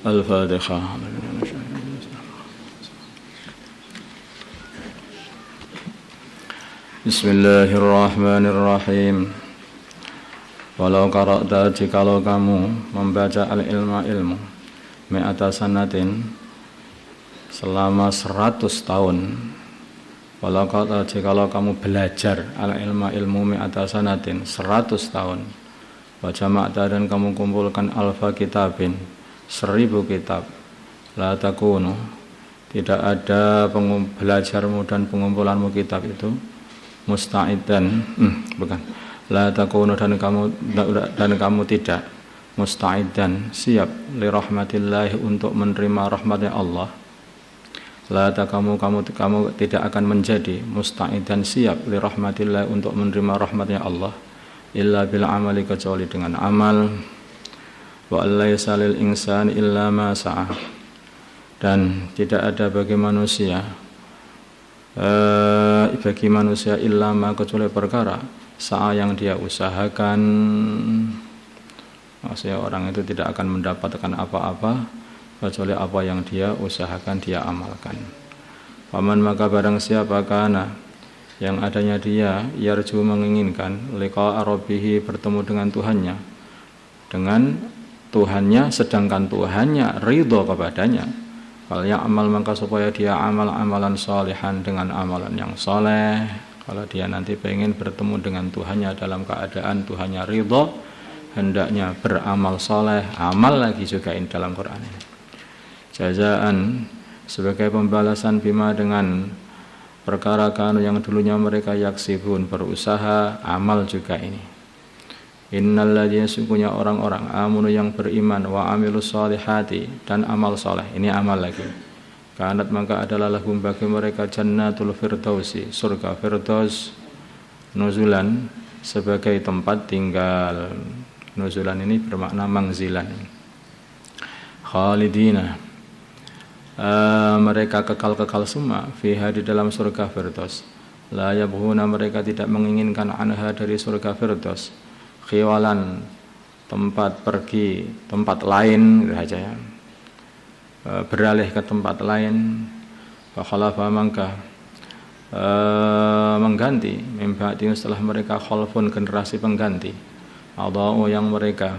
Al-Fatihah. Bismillahirrahmanirrahim. Walau qara'ta, jikalau kamu membaca ilmu mi'ata sanatin selama 100 tahun. Walau qara'ta, jikalau kamu belajar ilmu mi'ata sanatin 100 tahun. Wa jama'ta, dan kamu kumpulkan alfa kitabin 1000 kitab. La takunu, tidak ada belajarmu dan pengumpulanmu kitab itu musta'idan, bukan. La takunu, dan kamu tidak musta'idan, siap li rahmatillahi, untuk menerima rahmatnya Allah. La takamu, kamu tidak akan menjadi musta'idan, siap li rahmatillahi, untuk menerima rahmatnya Allah, illa bil amali, kecuali dengan amal. Wa laysa lil insani illa ma sa'a, dan tidak ada bagi manusia illa ma, kecuali perkara sa'a, yang dia usahakan. Maksudnya orang itu tidak akan mendapatkan apa-apa kecuali apa yang dia usahakan, dia amalkan. Faman, maka barang siapa kana, yang adanya dia yarju, menginginkan liqa'a rabbih, bertemu dengan Tuhannya, sedangkan Tuhannya ridho kepadanya. Fal ya'mal, maka supaya dia amal amalan sholihan, dengan amalan yang soleh. Kalau dia nanti pengen bertemu dengan Tuhannya dalam keadaan Tuhannya ridho, hendaknya beramal soleh, amal lagi juga ini dalam Quran ini. Jazaan, sebagai pembalasan, bima, dengan perkara kanu, yang dulunya mereka yaksibun, berusaha, amal juga ini. Innal ladzina, sungguhnya orang-orang, amanu, yang beriman, wa amilus solihati, dan amal soleh, ini amal lagi. Kanat, maka adalah lahum bagi mereka jannatul firdausi, surga firdaus, nuzulan, sebagai tempat tinggal. Nuzulan ini bermakna mangzilan. Khalidina, mereka kekal semua, fiha, di dalam surga firdaus. La yabghuna, mereka tidak menginginkan anha, dari surga firdaus, khiwalan, tempat pergi, tempat lain saja ya. Beralih ke tempat lain. Fa khalafa, maka mengganti, mimbatin, setelah mereka, khalfun, generasi pengganti, adau, yang mereka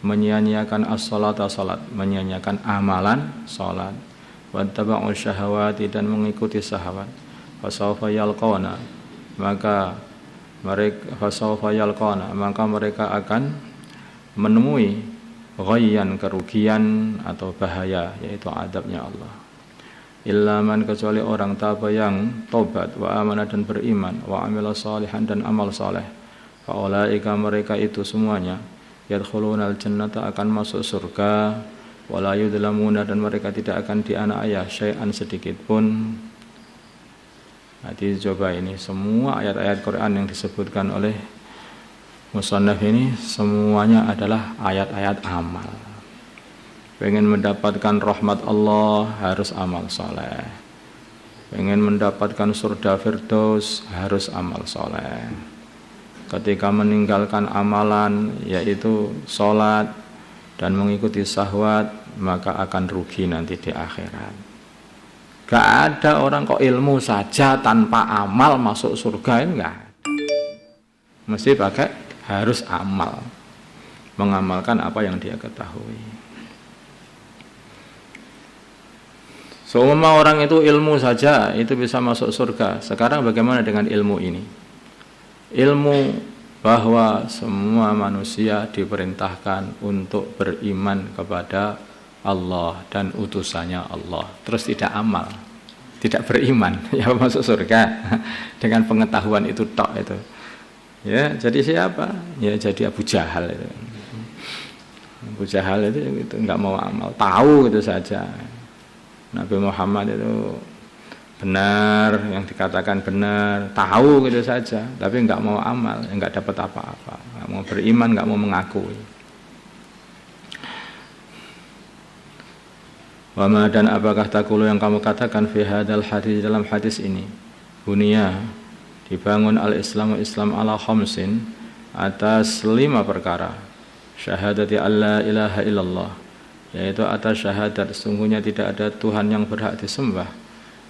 menyia-nyiakan as-salata, salat, menyia-nyiakan amalan salat, wattaba'u syahawati, dan mengikuti syahwat. Fasawfa yalqawna, maka mereka akan menemui ghayyan, kerugian atau bahaya, yaitu adabnya Allah. Illa man, kecuali orang taba, yang tobat, wa amana, dan beriman, wa amila salihan, dan amal saleh. Fa ulaika, mereka itu semuanya, yadkhulunal jannata, akan masuk surga, wa la yudlamuna, dan mereka tidak akan dianiaya syai'an, sedikit pun. Nanti coba ini semua ayat-ayat Quran yang disebutkan oleh musannaf ini semuanya adalah ayat-ayat amal. Pengen mendapatkan rahmat Allah harus amal soleh. Pengen mendapatkan surga firdaus harus amal soleh. Ketika meninggalkan amalan, yaitu sholat dan mengikuti syahwat, maka akan rugi nanti di akhirat. Gak ada orang kok ilmu saja tanpa amal masuk surga, enggak. Mesti pakai, harus amal, mengamalkan apa yang dia ketahui. Semua orang itu ilmu saja itu bisa masuk surga. Sekarang bagaimana dengan ilmu ini? Ilmu bahwa semua manusia diperintahkan untuk beriman kepada Allah dan utusannya Allah, terus tidak amal, tidak beriman, ya masuk surga dengan pengetahuan itu tok itu. Ya, jadi siapa? Ya jadi Abu Jahal itu. Abu Jahal itu enggak mau amal, tahu itu saja. Nabi Muhammad itu benar, yang dikatakan benar, tahu gitu saja, tapi enggak mau amal, enggak dapat apa-apa, enggak mau beriman, enggak mau mengakui. Wama, dan apakah takulu, yang kamu katakan, fi hadal hadis, dalam hadis ini, bunia, dibangun al-Islamu, Islam, ala khamsin, atas 5 perkara. syahadati alla ilaha illallah, yaitu atas syahadat sungguhnya tidak ada Tuhan yang berhak disembah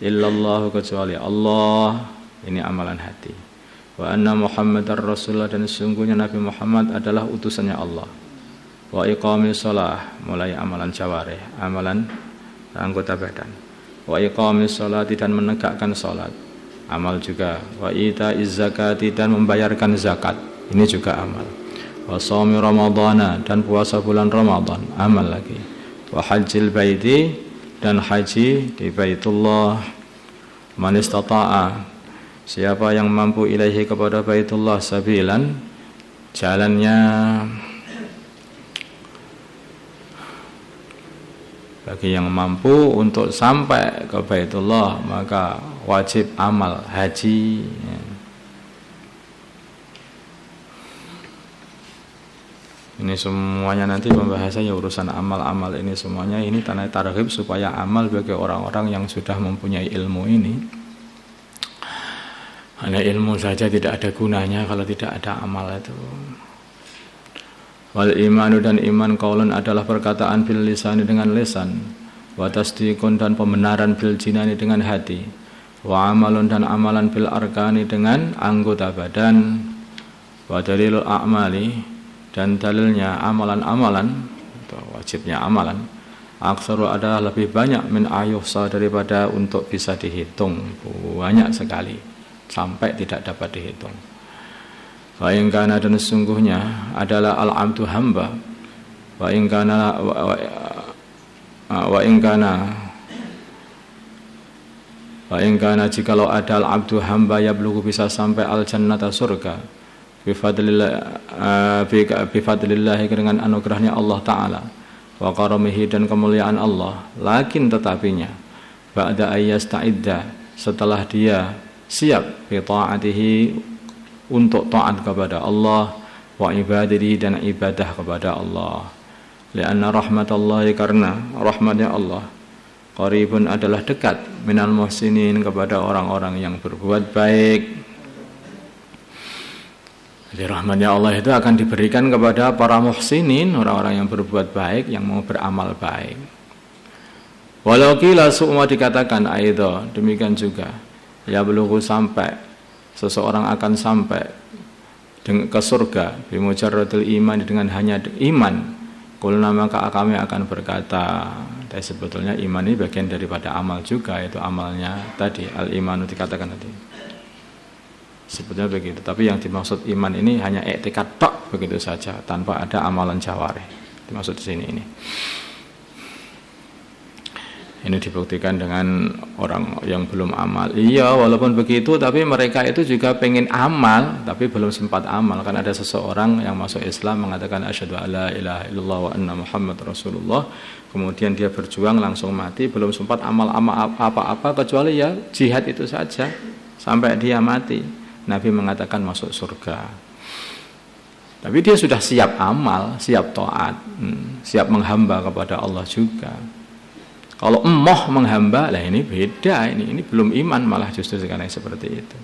illallah kecuali Allah. Ini amalan hati. Wa anna Muhammadar Rasulullah, dan sungguhnya Nabi Muhammad adalah utusannya Allah. Wa iqamis shalah, mulai amalan jawarih, amalan anggota badan. Wa iqamis sholati, dan menegakkan salat, amal juga. Wa itaiz zakati, dan membayarkan zakat, ini juga amal. Wa shaumi ramadhana, dan puasa bulan Ramadan, amal lagi. Wa hajjil baiti, dan haji di Baitullah. Man istata'a, siapa yang mampu ilaihi kepada Baitullah sabilan, jalannya. Bagi yang mampu untuk sampai ke Baitullah, maka wajib amal haji. Ini semuanya nanti pembahasannya urusan amal-amal ini semuanya. Ini tanah targhib supaya amal bagi orang-orang yang sudah mempunyai ilmu ini. Hanya ilmu saja tidak ada gunanya kalau tidak ada amal itu. Wal imanu, dan iman qaulun adalah perkataan bil lisani dengan lisan, wa tasdiqun, dan pembenaran bil jinani dengan hati, wa amalun, dan amalan bil arkani dengan anggota badan, wa dalilul a'mali, dan dalilnya amalan-amalan atau wajibnya amalan, aksaru adalah lebih banyak min ayuhsa, daripada untuk bisa dihitung, banyak sekali sampai tidak dapat dihitung. Wa in kana, dan sesungguhnya adalah al-abdu hamba. Wa in kana jikalau ada al-abdu hamba yablughu, bisa sampai al-jannata surga, bifadlillah, dengan anugerahnya Allah Ta'ala, wa karamihi, dan kemuliaan Allah. Lakin tetapinya, ba'da ayyasta'idda, setelah dia siap bi ta'atihi, untuk taat kepada Allah, wa ibadati, dan ibadah kepada Allah. Lianna rahmatallahi, karena rahmatnya Allah, qaribun, adalah dekat, minal muhsinin, kepada orang-orang yang berbuat baik. Jadi rahmatnya Allah itu akan diberikan kepada para muhsinin, orang-orang yang berbuat baik, yang mau beramal baik. Walau qila su'ma, dikatakan aidha, demikian juga, ya belughu, sampai seseorang akan sampai ke surga bimujarradil iman, dengan hanya iman. Qulna, maka kami akan berkata, tapi sebetulnya iman ini bagian daripada amal juga, itu amalnya tadi al-imanu dikatakan tadi. Sebetulnya begitu, tapi yang dimaksud iman ini hanya i'tikad tok, begitu saja, tanpa ada amalan jawarih. Dimaksud di sini ini. Ini dibuktikan dengan orang yang belum amal. Iya, walaupun begitu, tapi mereka itu juga pengen amal, tapi belum sempat amal. Kan ada seseorang yang masuk Islam mengatakan asyhadu alla ilaha illallah wa anna Muhammad Rasulullah. Kemudian dia berjuang langsung mati, belum sempat amal-amal apa-apa kecuali ya jihad itu saja sampai dia mati. Nabi mengatakan masuk surga. Tapi dia sudah siap amal, siap taat, siap menghamba kepada Allah juga. Kalau emoh menghamba, lah ini beda, ini belum iman, malah justru sekarang seperti itu.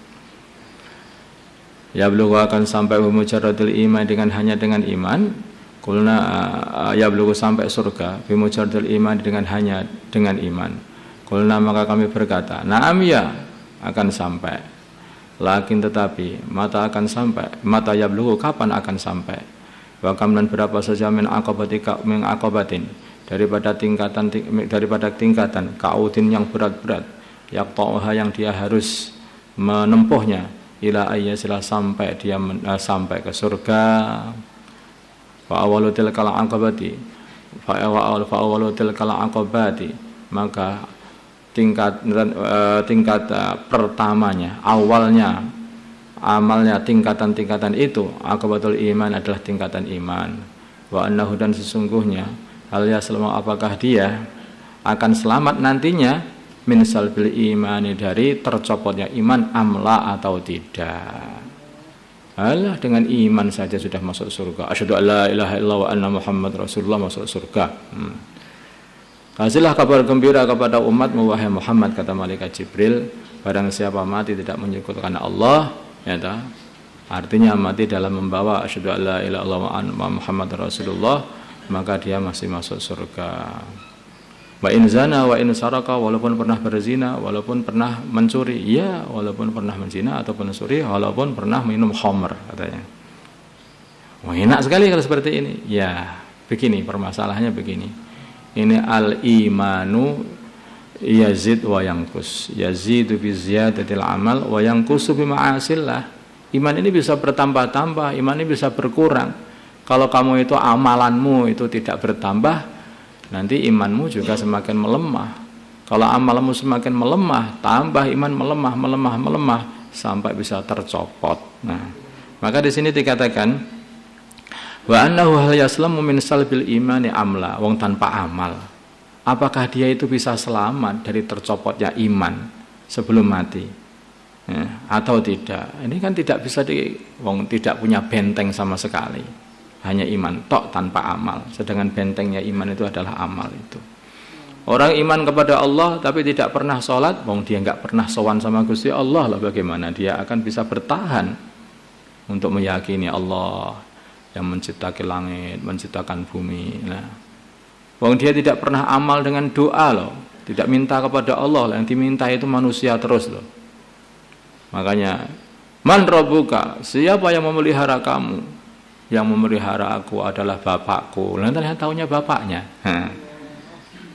Ya belum akan sampai bimujarradil iman, hanya dengan iman. Kulna ya belum sampai surga bimujarradil iman, hanya dengan iman. Kulna, maka kami berkata, na'am, ya akan sampai. Lakin tetapi, mata akan sampai, mata ya belum, kapan akan sampai? Wa kam, dan berapa saja min aqabatin, daripada tingkatan kaudin yang berat-berat, yaqta'uha, yang dia harus menempuhnya, ila ayyasila, sampai dia sampai ke surga. Fa awalu tilkal aqabati, maka tingkat pertamanya, awalnya amalnya, tingkatan-tingkatan itu, aqabatul iman, adalah tingkatan iman. Wa annahu, dan sesungguhnya, hal yaslama, apakah dia akan selamat nantinya, min salbil imani, dari tercopotnya iman, amla, atau tidak. Alah, dengan iman saja sudah masuk surga. Asyhadu alla ilaha illallah wa anna Muhammad Rasulullah, masuk surga. Kasihlah kabar gembira kepada umatmu, wahai Muhammad, kata malaikat Jibril, barang siapa mati tidak menyekutukan Allah, ya ta, artinya mati dalam membawa asyhadu alla ilaha illallah wa anna Muhammadar Rasulullah, maka dia masih masuk surga. Wa in zana wa in saraka, walaupun pernah berzina, walaupun pernah mencuri, ya walaupun pernah menzina ataupun mencuri, walaupun pernah minum khamr katanya. Wah, enak sekali kalau seperti ini. Ya, begini permasalahannya begini. Ini al-imanu yazid wa yanqus. Yazidu bi ziyadatil amal wa yanqusu bi ma'asillah. Iman ini bisa bertambah-tambah, iman ini bisa berkurang. Kalau kamu itu amalanmu itu tidak bertambah, nanti imanmu juga semakin melemah. Kalau amalmu semakin melemah, tambah iman melemah sampai bisa tercopot. Nah, maka di sini dikatakan wa annahu hal yaslamu min salbil imani amla, wong tanpa amal apakah dia itu bisa selamat dari tercopotnya iman sebelum mati, ya, atau tidak. Ini kan tidak bisa wong tidak punya benteng sama sekali, hanya iman tok tanpa amal, sedangkan bentengnya iman itu adalah amal itu. Orang iman kepada Allah tapi tidak pernah sholat, wong dia nggak pernah sowan sama Gusti Allah, lah bagaimana dia akan bisa bertahan untuk meyakini Allah yang menciptakan langit, menciptakan bumi. Nah, wong dia tidak pernah amal dengan doa loh, tidak minta kepada Allah, yang diminta itu manusia terus loh. Makanya man rabbuka, siapa yang memelihara kamu? Yang memelihara aku adalah bapakku. Nanti tahunya bapaknya.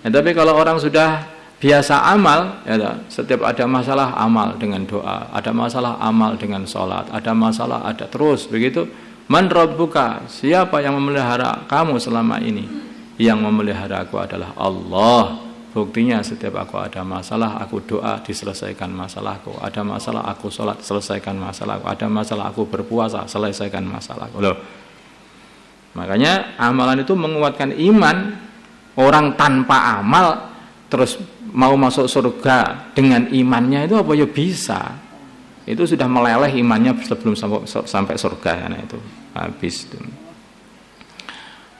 Ya, tapi kalau orang sudah biasa amal, ya, setiap ada masalah amal dengan doa, ada masalah amal dengan sholat, ada masalah ada terus begitu. Man rabbuka, siapa yang memelihara kamu selama ini? Yang memelihara aku adalah Allah. Buktinya setiap aku ada masalah, aku doa, diselesaikan masalahku. Ada masalah, aku sholat, selesaikan masalahku. Ada masalah, aku berpuasa, selesaikan masalahku. Loh. Makanya amalan itu menguatkan iman. Orang tanpa amal terus mau masuk surga dengan imannya itu apa ya bisa? Itu sudah meleleh imannya sebelum sampai surga, karena itu habis itu.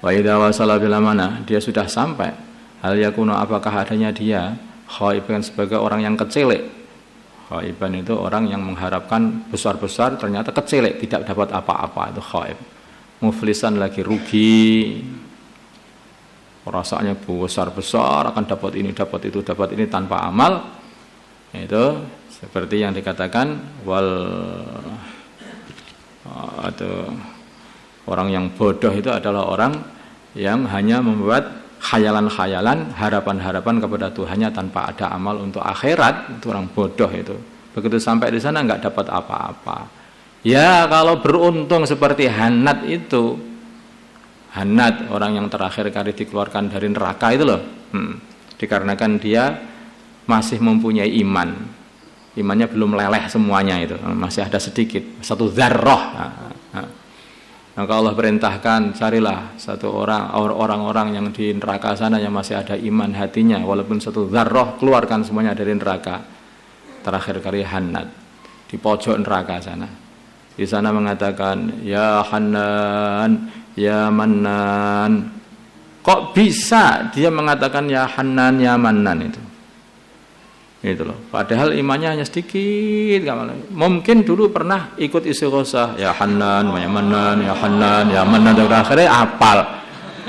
Wa idza wasala bila mana dia sudah sampai, hal yakunu apakah adanya dia khaiban sebagai orang yang kecilik. Khaiban itu orang yang mengharapkan besar-besar ternyata kecilik, tidak dapat apa-apa, itu khaib. Muflisan lagi rugi, rasanya besar-besar akan dapat ini, dapat itu, dapat ini tanpa amal. Itu seperti yang dikatakan atau orang yang bodoh itu adalah orang yang hanya membuat khayalan-khayalan, harapan-harapan kepada Tuhannya tanpa ada amal untuk akhirat. Itu orang bodoh itu. Begitu sampai di sana nggak dapat apa-apa. Ya kalau beruntung seperti Hanat itu, Hanat orang yang terakhir kali dikeluarkan dari neraka itu loh, dikarenakan dia masih mempunyai iman. Imannya belum leleh semuanya itu, masih ada sedikit, satu dzarrah. Maka Allah perintahkan, carilah satu orang-orang yang di neraka sana yang masih ada iman hatinya, walaupun satu dzarrah, keluarkan semuanya dari neraka. Terakhir kali Hanat di pojok neraka sana. Di sana mengatakan, ya Hanan, ya Mannan. Kok bisa dia mengatakan ya Hanan, ya Mannan itu? Itu loh. Padahal imannya hanya sedikit. Mungkin dulu pernah ikut istighosah, ya Hanan, ya Mannan, ya Hanan, ya Mannan, dan akhirnya hafal.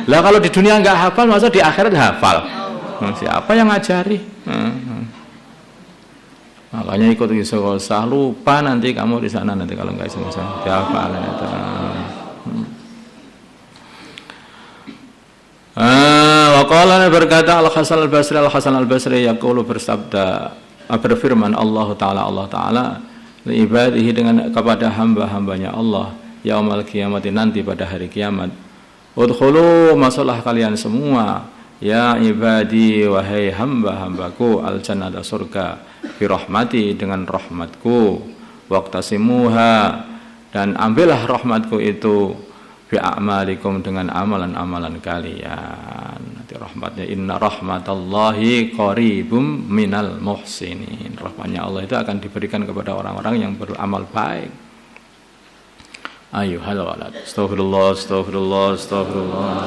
Lah kalau di dunia nggak hafal, masa di akhirat hafal? Siapa yang ngajari? Makanya ikut istighosah, lupa nanti kamu di sana nanti kalau nggak istighosah dihafal itu. Waqala berkata Al-Hasan Al-Basri yaqulu bersabda, berfirman Allah Ta'ala li ibadihi dengan kepada hamba-hambanya Allah yaumal qiyamati nanti pada hari kiamat, udkhulu masalah kalian semua ya ibadi wahai hamba-hambaku al-jannata surga bi rahmati dengan rahmatku waqtasimuha dan ambillah rahmatku itu bi a'malikum dengan amalan-amalan kalian. Nanti rahmatnya inna rahmatallahi qaribum minal muhsinin. Rahmatnya Allah itu akan diberikan kepada orang-orang yang beramal baik. Ayyuhal walad. Astaghfirullah, astaghfirullah, astaghfirullah.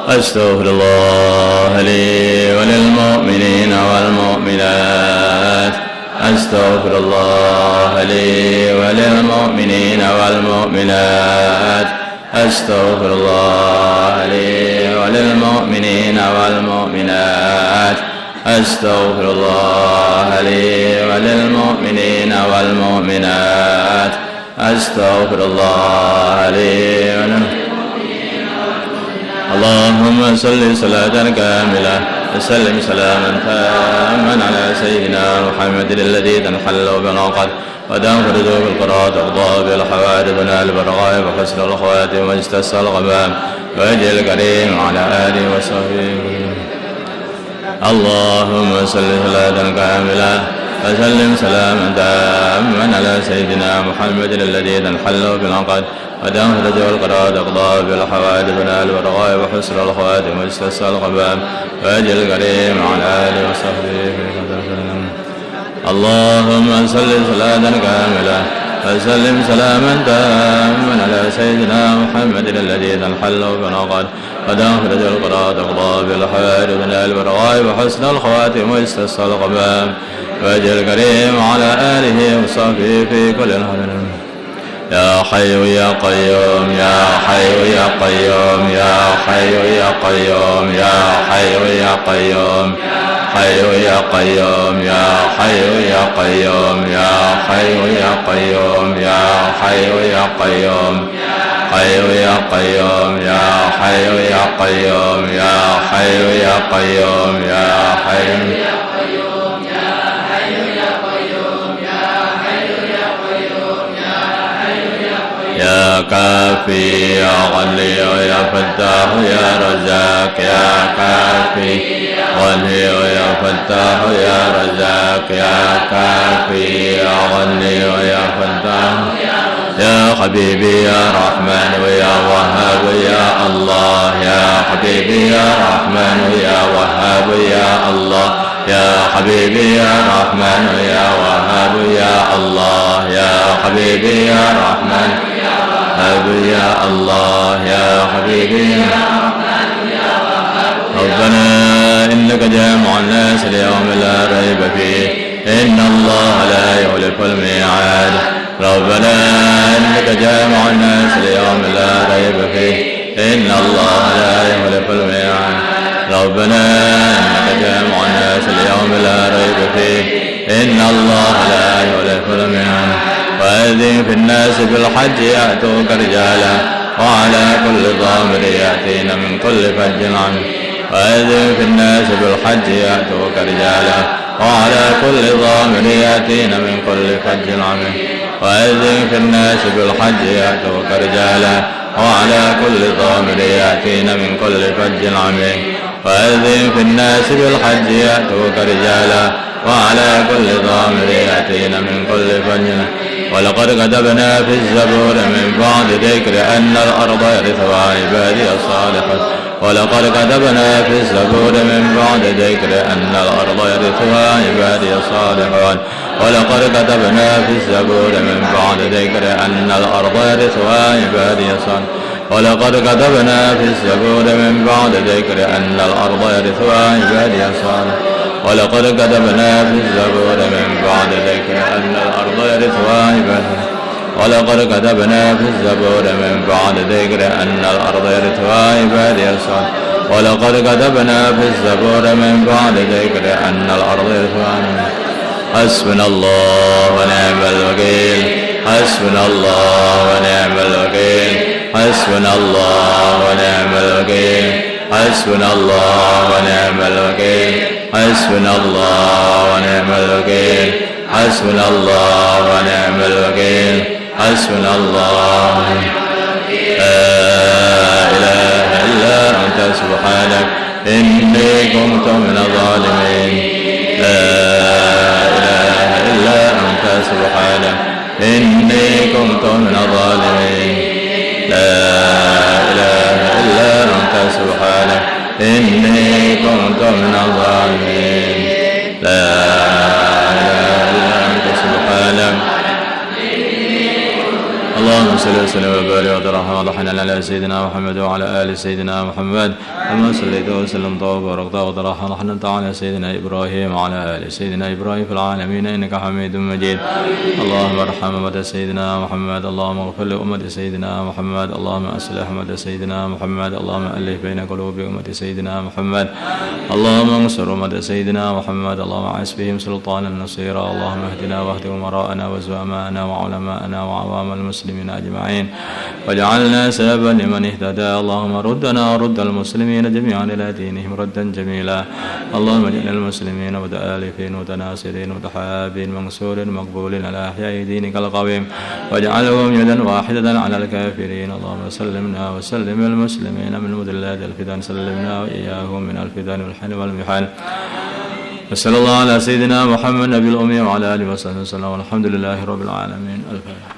أستغفر الله لي وللمؤمنين والمؤمنات أستغفر الله لي وللمؤمنين والمؤمنات أستغفر الله لي وللمؤمنين والمؤمنات أستغفر الله لي وللمؤمنين والمؤمنات أستغفر الله لي اللهم صل صلاة كاملة وسلم سلاما تاما على سيدنا محمد الذي تنحل بالعقد وتنفرد بالقراءة تقضى بالحوائج ونال بالرغائب وحسن الخواتم واجتث الغمام وجه الكريم على آله وصحبه. اللهم صل صلاة كاملة وسلم سلاما تاما على سيدنا محمد الذي تنحل بالعقد وتنفرج القراءة تقضى بالحوائج ونال بالرغائب وحسن الخواتم واجتث الغمام وجه الكريم على آله وصحبه. اللهم صل صلاة كاملة وسلم سلاما تاما على سيدنا محمد الذي تنحل بالعقد وتنفرج القراءة تقضى بالحوائج ونال بالرغائب وحسن الخواتم واجتث الغمام وجه الكريم على آله وصحبه في كل الحال. يا حي يا قيوم يا حي يا قيوم يا حي يا قيوم يا حي يا قيوم حي يا قيوم يا حي يا قيوم يا حي يا قيوم يا حي يا قيوم حي يا قيوم يا حي يا قيوم يا حي يا قيوم يا حي يا كافي يا غني يا فتاح يا رزاق يا كافي غني يا فتاح يا رزاق يا كافي يا غني يا فتاح يا حبيبي يا رحمن ويا وهاب يا الله يا حبيبي يا رحمن يا وهاب يا الله يا حبيبي يا رحمن يا وهاب يا الله يا حبيبي يا رحمن يا الله يا حبيبي يا رحمن يا وهاب ربنا إنك جامع الناس ليوم لا ريب فيه إن الله لا يخلف الميعاد ربنا إنك جامع الناس ليوم لا ريب فيه إن الله لا يخلف الميعاد ربنا إنك جامع الناس ليوم لا ريب فيه إن الله لا يخلف الميعاد وأذن في الناس بالحج يأتوك رجالا وعلى كل ضامر يأتين من كل فج عميق وأذن في الناس بالحج يأتوك رجالا وعلى كل ضامر يأتين من كل فج عميق وأذن في الناس بالحج يأتوك رجالا وعلى كل ضامر يأتين من كل فج عميق وأذن في الناس بالحج يأتوك رجالا وعلى كل ضامر يأتين من كل فج ولقد كتبنا في الزبور من بعد ذكر أن الأرض يرثها عبادي الصالحون ولقد كتبنا في الزبور من بعد ذكر أن الأرض يرثها عبادي الصالحون ولقد كتبنا في الزبور من بعد ذكر أن الأرض يرثها عبادي الصالحون ولقد كتبنا في الزبور من بعد ذكر أن الأرض يرثها عبادي الصالحون ولقد كتبنا في الزبور من بعد ذكر أن الأرض يرثها عبادي ولقد كتبنا في الزبور من بعد ذكر أن الأرض يرثها عبادي الصالحون ولقد كتبنا في الزبور من بعد ذكر أن الأرض يرثها حسبنا الله ونعم الوكيل حسبنا الله ونعم الوكيل حسبنا الله ونعم الوكيل حسبنا الله ونعم الوكيل حسبنا الله ونعم الوكيل حسبنا الله ونعم الوكيل حسبنا الله لا إله إلا أنت سبحانك إني كنت من الظالمين لا إله إلا أنت سبحانك إني كنت من الظالمين لا إله إلا أنت سبحانك إني كنت من الظالمين لا إله إلا أنت سبحانك اللهم صل وسلم وبارك وترحم على سيدنا محمد وعلى آل سيدنا محمد كما صليت وسلمت وباركت وترحمت على سيدنا إبراهيم وعلى آل سيدنا إبراهيم في العالمين إنك حميد مجيد. اللهم ارحم أمة سيدنا محمد، اللهم اغفر لأمة سيدنا محمد، اللهم أصلح أمة سيدنا محمد، اللهم ألف بين قلوب أمة سيدنا محمد، اللهم انصر أمة سيدنا محمد، اللهم أعز بهم سلطانا نصيرا. اللهم اهدنا واهد أمراءنا وزعماءنا وعلماءنا وعوام المسلمين أجمعين واجعلنا سببا لمن اهتدى. اللهم ردنا ورد المسلمين جميعا إلى دينهم ردا جميلا. اللهم اجعل المسلمين متآلفين متناصرين متحابين منصورين مقبولين على أحياء دينك القويم، واجعلهم يدا واحدة على الكافرين. اللهم سلمنا وسلم المسلمين من مضلات الفتن، سلمنا وإياهم من الفتن والحن والمحن. وصلى الله على سيدنا محمد نبي الأمي وعلى آله وصحبه وسلم، والحمد لله رب العالمين. الفاتحة.